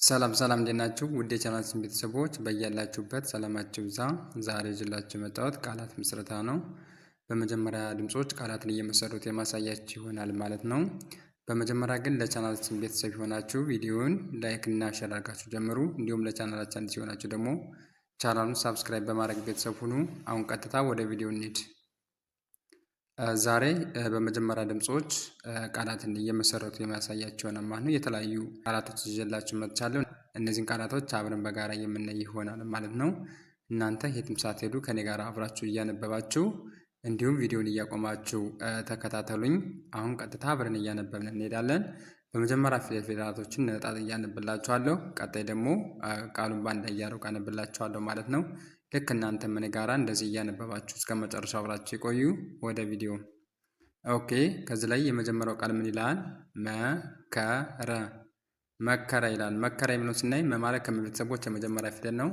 ሰላም ሰላም እንዴት ናችሁ? ውድ የቻናላችን ቤተሰቦች በያላችሁበት ሰላማችሁ ይብዛ። ዛሬ ይዤላችሁ የመጣሁት ቃላት ምስረታ ነው። በመጀመሪያ ድምጾች ቃላትን እየመሰረቱ የማሳያችሁ ይሆናል ማለት ነው። በመጀመሪያ ግን ለቻናላችን ቤተሰብ የሆናችሁ ቪዲዮውን ላይክ እና ሼር አድርጋችሁ ጀምሩ። እንዲሁም ለቻናላችን አዲስ የሆናችሁ ደግሞ ቻናሉን ሳብስክራይብ በማድረግ ቤተሰብ ሁኑ። አሁን ቀጥታ ወደ ቪዲዮ እንሂድ። ዛሬ በመጀመሪያ ድምጾች ቃላትን እየመሰረቱ የሚያሳያቸው ነው ማለት ነው። የተለያዩ ቃላቶች ይዤላችሁ መጥቻለሁ። እነዚህን ቃላቶች አብረን በጋራ የምናይ ይሆናል ማለት ነው። እናንተ የትም ሳትሄዱ ከኔ ጋር አብራችሁ እያነበባችሁ እንዲሁም ቪዲዮን እያቆማችሁ ተከታተሉኝ። አሁን ቀጥታ አብረን እያነበብን እንሄዳለን። በመጀመሪያ ፊደላቶችን ነጣጥ እያነብላችኋለሁ። ቀጣይ ደግሞ ቃሉን ባንድ እያደረኩ አነብላችኋለሁ ማለት ነው። ልክ እናንተ ምን ጋራ እንደዚህ እያነበባችሁ እስከ መጨረሻው አብራችሁ ይቆዩ። ወደ ቪዲዮ። ኦኬ፣ ከዚህ ላይ የመጀመሪያው ቃል ምን ይላል? መከረ። መከረ ይላል። መከረ የሚለውን ስናይ ማለት ከቤተሰቦች የመጀመሪያ ፊደል ነው።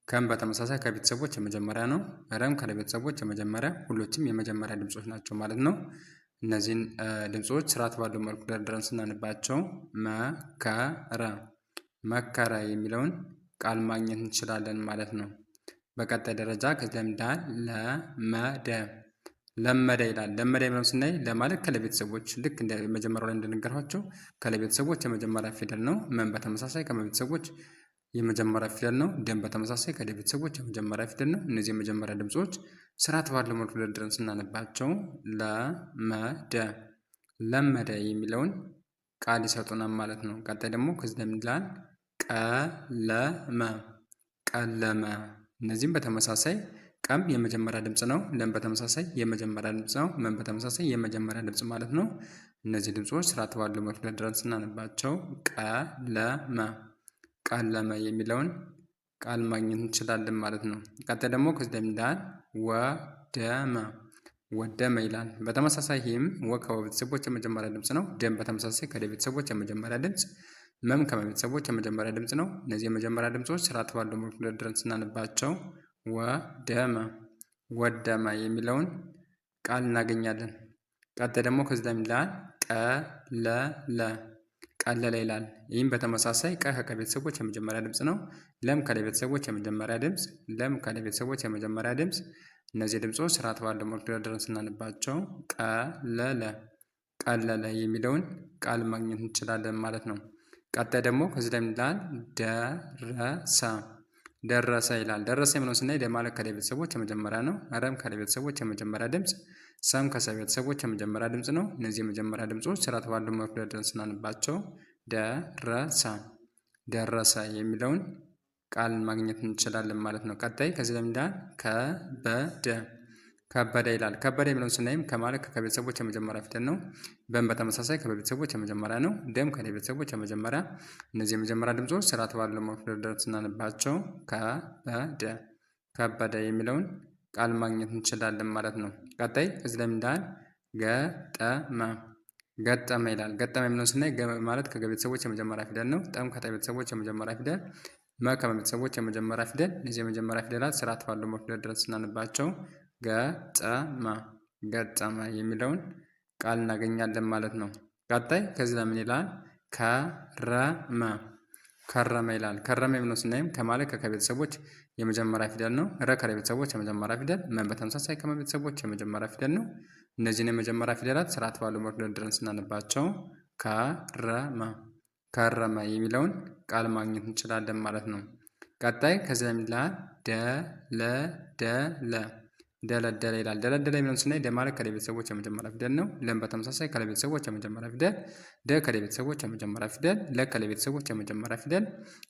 ከም በተመሳሳይ ከቤተሰቦች የመጀመሪያ ነው። ረም ከቤተሰቦች የመጀመሪያ፣ ሁሎችም የመጀመሪያ ድምጾች ናቸው ማለት ነው። እነዚህን ድምጾች ስርዓት ባለው መልኩ ደርድረን ስናነባቸው መከረ፣ መከረ የሚለውን ቃል ማግኘት እንችላለን ማለት ነው። በቀጣይ ደረጃ ከዚህ ለምዳል ለመደ፣ ለመደ ይላል። ለመደ የሚለውን ስናይ ለማለት ከለቤተሰቦች ልክ እንደ መጀመሪያው ላይ እንደነገርኳቸው ከለቤተሰቦች የመጀመሪያ ፊደል ነው። መን በተመሳሳይ ከመቤተሰቦች የመጀመሪያ ፊደል ነው። ደም በተመሳሳይ ከለቤተሰቦች የመጀመሪያ ፊደል ነው። እነዚህ የመጀመሪያ ድምጾች ስርዓት ባለው መልኩ ደርድረን ስናነባቸው ለመደ፣ ለመደ የሚለውን ቃል ይሰጡናል ማለት ነው። ቀጣይ ደግሞ ከዚህ ለምዳል ቀለመ፣ ቀለመ። እነዚህም በተመሳሳይ ቀም የመጀመሪያ ድምጽ ነው። ለም በተመሳሳይ የመጀመሪያ ድምጽ ነው። መን በተመሳሳይ የመጀመሪያ ድምጽ ማለት ነው። እነዚህ ድምጾች ስርዓት ባለው መልኩ ደርድረን ስናነባቸው ቀለመ፣ ቀለመ የሚለውን ቃል ማግኘት እንችላለን ማለት ነው። ቀጣይ ደግሞ ከዚህ ለምዳል ወደመ፣ ወደመ ይላል። በተመሳሳይ ይህም ወ ከቤተሰቦች የመጀመሪያ ድምጽ ነው። ደም በተመሳሳይ ከቤተሰቦች የመጀመሪያ ድምጽ፣ መም ከቤተሰቦች የመጀመሪያ ድምጽ ነው። እነዚህ የመጀመሪያ ድምጾች ስርዓት ባለው መልኩ ደርድረን ስናነባቸው ወደመ፣ ወደመ የሚለውን ቃል እናገኛለን። ቀጣይ ደግሞ ከዚህ ላይ ይላል ቀለለ፣ ቀለለ ይላል። ይህም በተመሳሳይ ቀ ከቤተሰቦች የመጀመሪያ ድምጽ ነው። ለም ከቤተሰቦች የመጀመሪያ ድምጽ፣ ለም ከቤተሰቦች የመጀመሪያ ድምጽ። እነዚህ ድምጾች ስርዓት ባለው መልኩ ደርድረን ስናነባቸው ቀለለ፣ ቀለለ የሚለውን ቃል ማግኘት እንችላለን ማለት ነው። ቀጣይ ደግሞ ከዚህ ላይ ይላል ደረሰ፣ ደረሰ ይላል። ደረሰ የሚለውን ስናይ ደ ማለት ከቤተሰቦች የመጀመሪያ ነው። ረም ከቤተሰቦች የመጀመሪያ ድምጽ፣ ሰም ከቤተሰቦች የመጀመሪያ ድምጽ ነው። እነዚህ የመጀመሪያ ድምጾች ስርዓት ባለው መልኩ ደርድረን ስናነባቸው ደረሰ፣ ደረሰ የሚለውን ቃል ማግኘት እንችላለን ማለት ነው። ቀጣይ ከዚህ ላይ ይላል ከበደ፣ ከበደ ይላል። ከበደ የሚለውን ስናይም ከማለት ከቤተሰቦች የመጀመሪያ ፊደል ነው። በም በተመሳሳይ ከቤተሰቦች የመጀመሪያ ነው። ደም ከቤተሰቦች የመጀመሪያ። እነዚህ የመጀመሪያ ድምጾች ስርዓት ባለው መልኩ ደርድረን ስናነባቸው ከበደ፣ ከበደ የሚለውን ቃል ማግኘት እንችላለን ማለት ነው። ቀጣይ ከዚህ ላይ ይላል ገጠመ፣ ገጠመ ይላል። ገጠመ የሚለውን ስናይ ማለት ከቤተሰቦች የመጀመሪያ ፊደል ነው። ጠም ከቤተሰቦች የመጀመሪያ ፊደል፣ መ ከቤተሰቦች የመጀመሪያ ፊደል። እነዚህ የመጀመሪያ ፊደላት ስርዓት ባለው መልኩ ደርድረን ስናነባቸው ገጠመ፣ ገጠመ የሚለውን ቃል እናገኛለን ማለት ነው። ቀጣይ ከዚህ ለምን ይላል ከረመ፣ ከረመ ይላል። ከረመ የሚለውን ስናይም ከማለት ከቤተሰቦች የመጀመሪያ ፊደል ነው። ረ ከቤተሰቦች የመጀመሪያ ፊደል፣ መን በተመሳሳይ ከቤተሰቦች የመጀመሪያ ፊደል ነው። እነዚህን የመጀመሪያ ፊደላት ስርዓት ባለው መልኩ ደርድረን ስናነባቸው ከረመ፣ ከረመ የሚለውን ቃል ማግኘት እንችላለን ማለት ነው። ቀጣይ ከዚህ ለምን ይላል ደለደለ፣ ደለደለ ይላል። ደለደለ የሚለውን ስናይ ደ ማለት ከቤተሰቦች የመጀመሪያ ፊደል ነው። ለም በተመሳሳይ ከቤተሰቦች የመጀመሪያ ፊደል፣ ደ ከቤተሰቦች የመጀመሪያ ፊደል፣ ለ ከቤተሰቦች የመጀመሪያ ፊደል።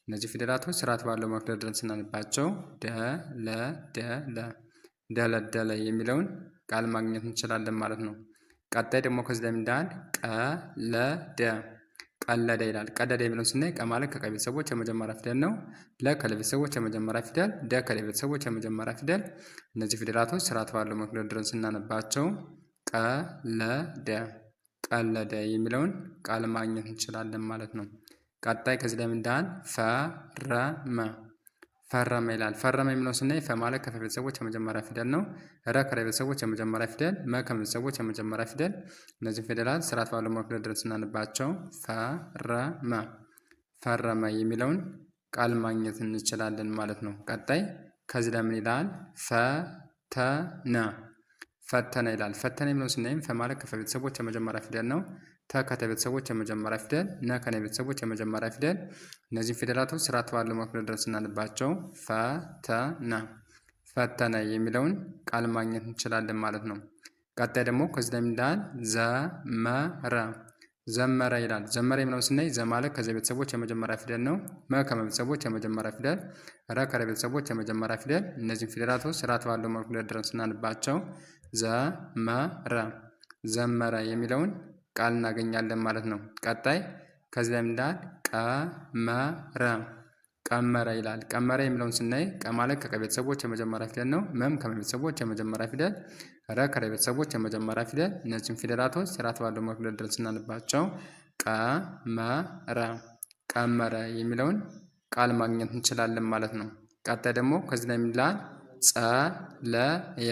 እነዚህ ፊደላቶች ስርዓት ባለው መልኩ ደርድረን ስናነባቸው ደለደለ፣ ደለደለ የሚለውን ቃል ማግኘት እንችላለን ማለት ነው። ቀጣይ ደግሞ ከዚህ ላይ ይላል ቀለደ፣ ቀለደ ይላል። ቀለደ የሚለውን ስናይ ቀ ማለት ከቤተሰቦች የመጀመሪያ ፊደል ነው። ለ ከቤተሰቦች የመጀመሪያ ፊደል፣ ደ ከቤተሰቦች የመጀመሪያ ፊደል። እነዚህ ፊደላቶች ስርዓት ባለው መልኩ ደርድረን ስናነባቸው ቀለደ፣ ቀለደ የሚለውን ቃል ማግኘት እንችላለን ማለት ነው። ቀጣይ ከዚህ ላይ ይላል ፈረመ፣ ፈረመ ይላል። ፈረመ የሚለውን ስናይ ፈ ማለት ከቤተሰቦች የመጀመሪያ ፊደል ነው። ረ ከቤተሰቦች የመጀመሪያ ፊደል፣ መ ከቤተሰቦች የመጀመሪያ ፊደል። እነዚህ ፊደላት ስርዓት ባለው መልኩ ደርድረን ስናነባቸው ፈረመ፣ ፈረመ የሚለውን ቃል ማግኘት እንችላለን ማለት ነው። ቀጣይ ከዚህ ለምን ይላል? ፈተነ ፈተነ ይላል። ፈተነ የሚለውን ስናይም ፈ ማለት ከፈ ቤተሰቦች የመጀመሪያ ፊደል ነው። ተ ከተ ቤተሰቦች የመጀመሪያ ፊደል፣ ነ ከነ ቤተሰቦች የመጀመሪያ ፊደል። እነዚህም ፊደላቶች ስርዓት ባለው መልኩ ድረስ እናንባቸው። ፈተነ ፈተነ የሚለውን ቃል ማግኘት እንችላለን ማለት ነው። ቀጣይ ደግሞ ከዚህ ለምን ይላል? ዘመረ ዘመረ ይላል። ዘመረ የሚለውን ስናይ ዘ ማለት ከዚ ቤተሰቦች የመጀመሪያ ፊደል ነው። መ ከመ ቤተሰቦች የመጀመሪያ ፊደል፣ ረ ከረ ቤተሰቦች የመጀመሪያ ፊደል። እነዚህም ፊደላቶች ስርዓት ባለው መልኩ ድረስ እናንባቸው። ዘመረ ዘመረ የሚለውን ቃል እናገኛለን ማለት ነው። ቀጣይ ከዚህ ላይ ይላል? ቀመረ ቀመረ ይላል። ቀመረ የሚለውን ስናይ ቀ ማለት ከቀ ቤተሰቦች የመጀመሪያ ፊደል ነው። መም ከመ ቤተሰቦች የመጀመሪያ ፊደል፣ ረ ከረ ቤተሰቦች የመጀመሪያ ፊደል። እነዚህም ፊደላቶች ስርዓት ባለው መልኩ ድረስ እናንባቸው። ቀመረ ቀመረ የሚለውን ቃል ማግኘት እንችላለን ማለት ነው። ቀጣይ ደግሞ ከዚህ ላይ ይላል? ጸለየ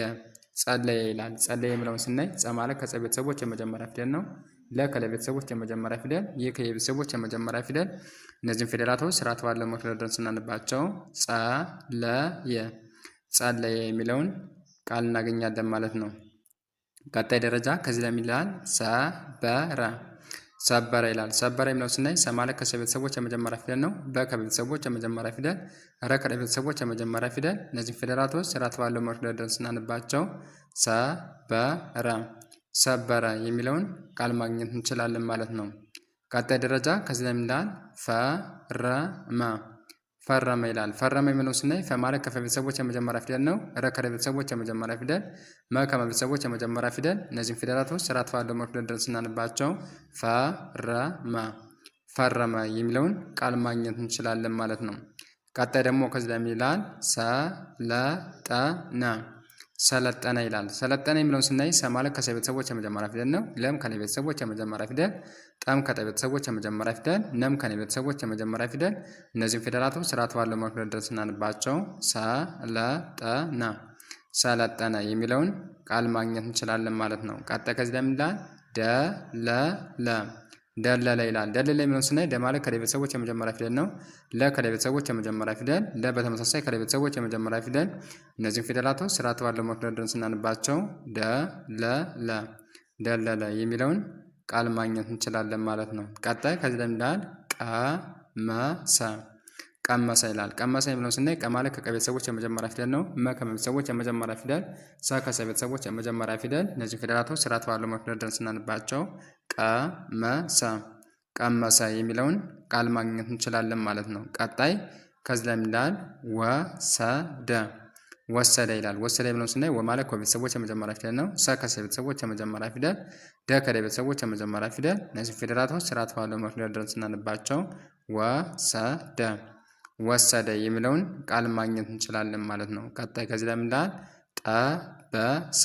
ጸለየ ይላል። ጸለየ የሚለውን ስናይ ጸ ማለት ከጸ ቤተሰቦች የመጀመሪያ ፊደል ነው። ለ ከለ ቤተሰቦች የመጀመሪያ ፊደል፣ ይ ከየ ቤተሰቦች የመጀመሪያ ፊደል። እነዚህም ፊደላቶች ስርዓት ባለው መልኩ ድረስ ስናነባቸው ጸለየ ጸለየ የሚለውን ቃል እናገኛለን ማለት ነው። ቀጣይ ደረጃ ከዚህ ላይ ይላል? ሰበረ ሰበረ ይላል። ሰበረ የሚለውን ስናይ ሰ ማለት ከሰ ቤተሰቦች የመጀመሪያ ፊደል ነው። በ ከቤተሰቦች የመጀመሪያ ፊደል፣ ረ ከረ ቤተሰቦች የመጀመሪያ ፊደል። እነዚህ ፊደላቶች ስርዓት ባለው መልኩ ድረስ ስናነባቸው ሰበረ ሰበረ የሚለውን ቃል ማግኘት እንችላለን ማለት ነው። ቀጣይ ደረጃ ከዚህ ላይ ይላል? ፈረመ ፈረመ ይላል። ፈረመ የሚለውን ስናይ ፈ ማለት ከፈ ቤተሰቦች የመጀመሪያ ፊደል ነው። ረ ከረ ቤተሰቦች የመጀመሪያ ፊደል፣ መ ከመ ቤተሰቦች የመጀመሪያ ፊደል። እነዚህም ፊደላቶች ስርዓት ባለው መልኩ ድረስ ስናነባቸው ፈረመ ፈረመ የሚለውን ቃል ማግኘት እንችላለን ማለት ነው። ቀጣይ ደግሞ ከዚህ ላይ ይላል? ሰለጠነ ሰለጠነ ይላል። ሰለጠነ የሚለውን ስናይ ሰ ማለት ከሰ ቤተሰቦች የመጀመሪያ ፊደል ነው። ለም ከነ ቤተሰቦች የመጀመሪያ ፊደል፣ ጠም ከጠ ቤተሰቦች የመጀመሪያ ፊደል፣ ነም ከነ ቤተሰቦች የመጀመሪያ ፊደል። እነዚህም ፊደላቶች ስርዓት ባለው መልኩ ድረስ እናንባቸው። ሰለጠነ ሰለጠነ የሚለውን ቃል ማግኘት እንችላለን ማለት ነው። ቀጣይ ከዚህ ላይ ይላል? ደለለ ደለለ ይላል። ደለለ የሚለውን ስናይ ደ ማለት ከደ ቤተሰቦች የመጀመሪያ ፊደል ነው። ለ ከደ ቤተሰቦች የመጀመሪያ ፊደል፣ ለ በተመሳሳይ ከደ ቤተሰቦች የመጀመሪያ ፊደል። እነዚህም ፊደላቶች ስርዓት ባለው መልኩ ድረስ ስናነባቸው ደለለ ደለለ የሚለውን ቃል ማግኘት እንችላለን ማለት ነው። ቀጣይ ከዚህ ላይ ይላል? ቀመሰ ቀመሰ ይላል። ቀመሰ የሚለውን ስናይ ቀ ማለት ከቀ ቤተሰቦች የመጀመሪያ ፊደል ነው። መ ከመ ቤተሰቦች የመጀመሪያ ፊደል፣ ሰ ከሰ ቤተሰቦች የመጀመሪያ ፊደል። እነዚህ ፊደላቶች ስርዓት ባለው መልኩ ድረስ ስናነባቸው ቀመሰ ቀመሰ የሚለውን ቃል ማግኘት እንችላለን ማለት ነው። ቀጣይ ከዚህ ላይ ይላል? ወሰደ ወሰደ ይላል። ወሰደ የሚለውን ስናይ ወ ማለት ከቤተሰቦች የመጀመሪያ ፊደል ነው። ሰ ከሰ ቤተሰቦች የመጀመሪያ ፊደል፣ ደ ከደ ቤተሰቦች የመጀመሪያ ፊደል። እነዚህ ፊደላቶች ስርዓት ባለው መልኩ ድረስ ስናነባቸው ወሰደ ወሰደ የሚለውን ቃል ማግኘት እንችላለን ማለት ነው። ቀጣይ ከዚህ ላይ ይላል? ጠበሰ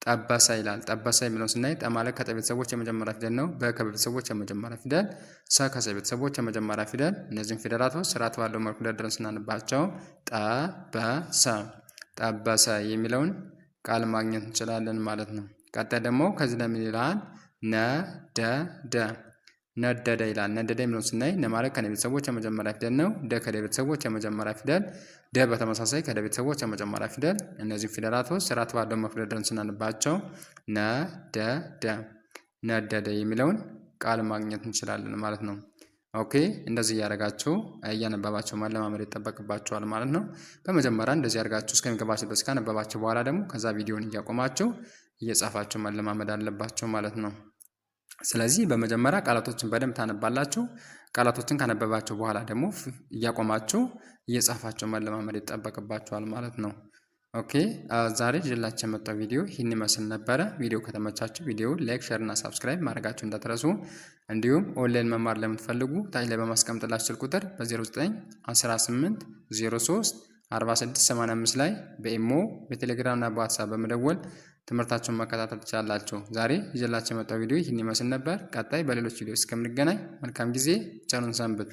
ጠበሰ ይላል። ጠበሰ የሚለውን ስናይ ጠ ማለት ከጠ ቤተሰቦች የመጀመሪያ ፊደል ነው። በ ከቤተሰቦች የመጀመሪያ ፊደል፣ ሰ ከሰ ቤተሰቦች የመጀመሪያ ፊደል። እነዚህም ፊደላቶች ስርዓት ባለው መልኩ ድረስ ስናነባቸው ጠበሰ ጠበሰ የሚለውን ቃል ማግኘት እንችላለን ማለት ነው። ቀጣይ ደግሞ ከዚህ ላይ ይላል? ነደደ ነደደ ይላል። ነደደ የሚለውን ስናይ ነ ማለት ከነ ቤተሰቦች የመጀመሪያ ፊደል ነው። ደ ከደ ቤተሰቦች የመጀመሪያ ፊደል፣ ደ በተመሳሳይ ከደ ቤተሰቦች የመጀመሪያ ፊደል። እነዚህ ፊደላቶች ስርዓት ባለው መልኩ ድረስ ስናነባቸው ነደደ ነደደ የሚለውን ቃል ማግኘት እንችላለን ማለት ነው። ኦኬ እንደዚህ እያደረጋችሁ እያነበባችሁ መለማመድ ይጠበቅባችኋል ማለት ነው። በመጀመሪያ እንደዚህ ያደርጋችሁ እስከሚገባችሁ ድረስ ካነበባችሁ በኋላ ደግሞ ከዛ ቪዲዮን እያቆማችሁ እየጻፋችሁ መለማመድ አለባችሁ ማለት ነው። ስለዚህ በመጀመሪያ ቃላቶችን በደንብ ታነባላችሁ። ቃላቶችን ካነበባችሁ በኋላ ደግሞ እያቆማችሁ እየጻፋችሁ መለማመድ ይጠበቅባችኋል ማለት ነው። ኦኬ ዛሬ ይዤላችሁ የመጣው ቪዲዮ ይህን ይመስል ነበረ። ቪዲዮ ከተመቻችሁ ቪዲዮ ላይክ፣ ሼር እና ሳብስክራይብ ማድረጋችሁ እንዳትረሱ። እንዲሁም ኦንላይን መማር ለምትፈልጉ ታች ላይ በማስቀምጥላችሁ ስልክ ቁጥር በ0918 03 4685 ላይ በኢሞ በቴሌግራም እና በዋትሳፕ በመደወል ትምህርታችሁን መከታተል ትችላላችሁ። ዛሬ ይዤላችሁ የመጣው ቪዲዮ ይህን ይመስል ነበር። ቀጣይ በሌሎች ቪዲዮ እስከምንገናኝ መልካም ጊዜ፣ ቸር ሰንብቱ።